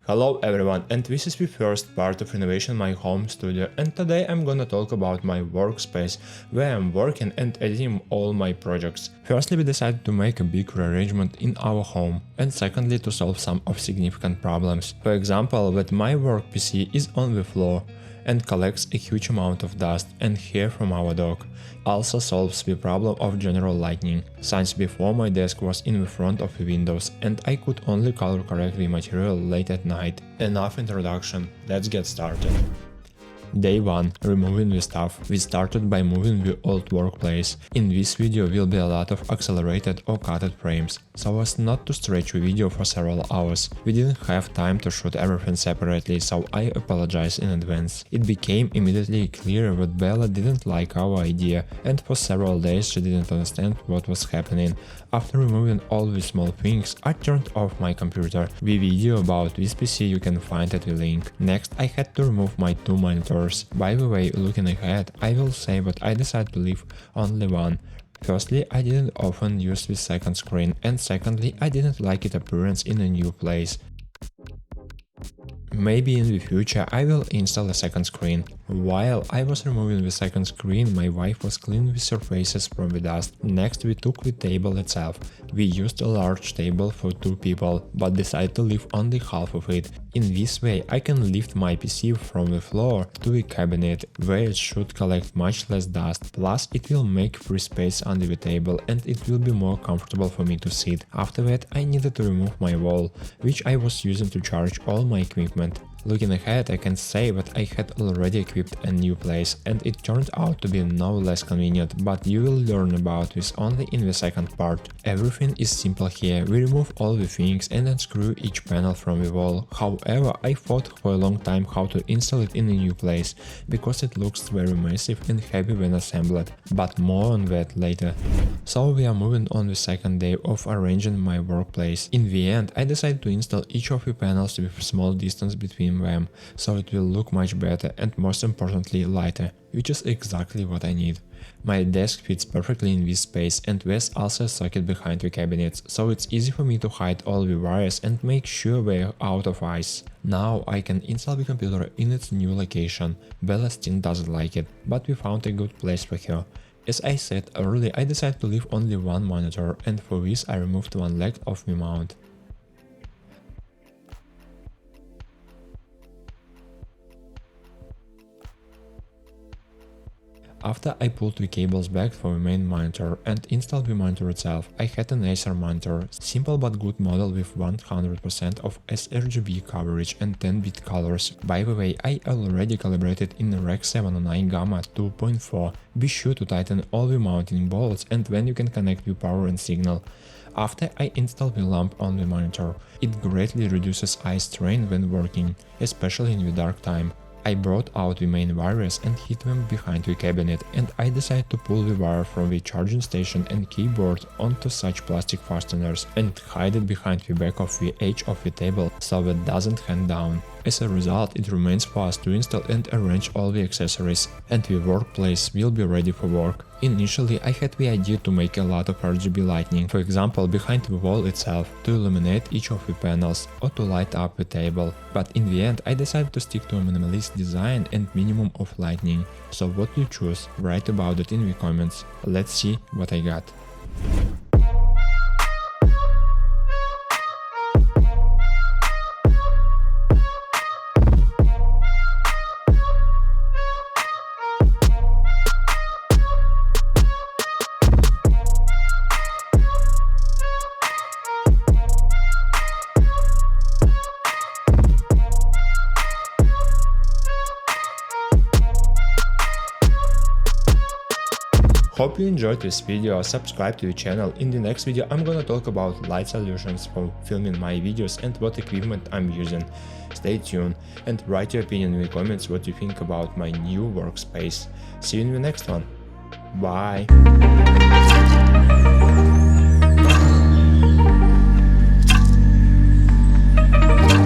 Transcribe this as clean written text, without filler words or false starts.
Hello everyone, and this is the first part of renovation my home studio, and today I'm gonna talk about my workspace, where I'm working and editing all my projects. Firstly, we decided to make a big rearrangement in our home, and secondly to solve some of significant problems. For example, that my work PC is on the floor and collects a huge amount of dust and hair from our dog. Also solves the problem of general lighting, since before my desk was in the front of the windows and I could only color correct the material late at night. Enough introduction, let's get started. Day 1. Removing the stuff. We started by moving the old workplace. In this video will be a lot of accelerated or cutted frames, so as not to stretch the video for several hours. We didn't have time to shoot everything separately, so I apologize in advance. It became immediately clear that Bella didn't like our idea, and for several days she didn't understand what was happening. After removing all the small things, I turned off my computer. The video about this PC you can find at the link. Next, I had to remove my two monitors. By the way, looking ahead, I will say that I decided to leave only one. Firstly, I didn't often use the second screen, and secondly, I didn't like its appearance in a new place. Maybe in the future I will install a second screen. While I was removing the second screen, my wife was cleaning the surfaces from the dust. Next, we took the table itself. We used a large table for 2 people, but decided to leave only half of it. In this way, I can lift my PC from the floor to the cabinet, where it should collect much less dust. Plus, it will make free space under the table and it will be more comfortable for me to sit. After that, I needed to remove my wall, which I was using to charge all my equipment. Looking ahead, I can say that I had already equipped a new place, and it turned out to be no less convenient, but you will learn about this only in the second part. Everything is simple here. We remove all the things and unscrew each panel from the wall. However, I thought for a long time how to install it in a new place, because it looks very massive and heavy when assembled, but more on that later. So we are moving on the second day of arranging my workplace. In the end, I decided to install each of the panels with a small distance between them, so it will look much better and most importantly lighter, which is exactly what I need. My desk fits perfectly in this space, and there's also a socket behind the cabinets, so it's easy for me to hide all the wires and make sure they're out of eyes. Now I can install the computer in its new location. Bella still doesn't like it, but we found a good place for her. As I said earlier, I decided to leave only one monitor, and for this I removed one leg of the mount. After I pulled the cables back from the main monitor and installed the monitor itself, I had an Acer monitor, simple but good model with 100% of sRGB coverage and 10-bit colors. By the way, I already calibrated in Rec 709 Gamma 2.4. Be sure to tighten all the mounting bolts and then you can connect the power and signal. After I installed the lamp on the monitor, it greatly reduces eye strain when working, especially in the dark time. I brought out the main wires and hid them behind the cabinet, and I decided to pull the wire from the charging station and keyboard onto such plastic fasteners and hide it behind the back of the edge of the table so that it doesn't hang down. As a result, it remains for us to install and arrange all the accessories, and the workplace will be ready for work. Initially, I had the idea to make a lot of RGB lighting, for example behind the wall itself, to illuminate each of the panels or to light up the table, but in the end I decided to stick to a minimalist design and minimum of lighting. So what you choose? Write about it in the comments. Let's see what I got. Hope you enjoyed this video, subscribe to the channel. In the next video I'm gonna talk about light solutions for filming my videos and what equipment I'm using. Stay tuned and write your opinion in the comments what you think about my new workspace. See you in the next one. Bye!